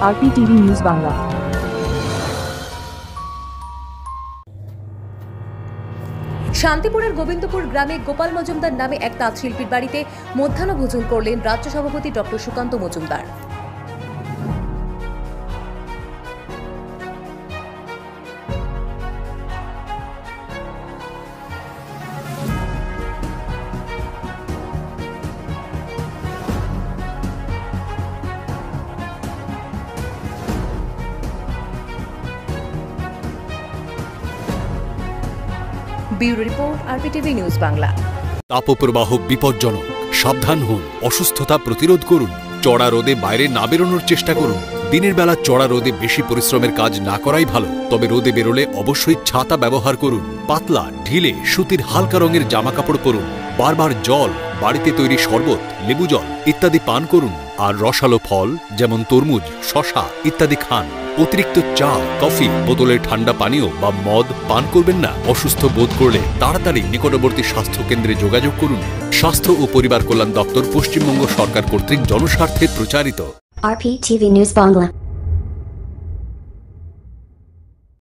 RPTV news Bangla. শান্তিপুরের গোবিন্দপুর গ্রামে গোপাল মজুমদার নামে এক তাঁত শিল্পীর বাড়িতে মধ্যাহ্নভোজন করলেন রাজ্য সভাপতি doctor Sukanta Majumdar. Bureau report, RPTV news Bangla. তাপপ্রবাহ বিপজ্জনক, সাবধান হন। অসুস্থতা প্রতিরোধ করুন। চড়া রোদে বাইরে না বেরোনোর চেষ্টা করুন। দিনের বেলা চড়া রোদে বেশি পরিশ্রমের কাজ না করাই ভালো। তবে রোদে বেরোলে অবশ্যই ছাতা ব্যবহার করুন। পাতলা ঢিলে সুতির হালকা রঙের জামা কাপড় পরুন। বারবার জল, বাড়িতে তৈরি শরবত, লেবু জল ইত্যাদি পান করুন। আর রসালো ফল যেমন তরমুজ, শশা ইত্যাদি খান। অতিরিক্ত চা, কফি, বোতলের ঠান্ডা পানীয় বা মদ পান করবেন না। অসুস্থ বোধ করলে তাড়াতাড়ি নিকটবর্তী স্বাস্থ্য কেন্দ্রে যোগাযোগ করুন। স্বাস্থ্য ও পরিবার কল্যাণ দপ্তর, পশ্চিমবঙ্গ সরকার কর্তৃক জনস্বার্থে প্রচারিত। RPTV news Bangla.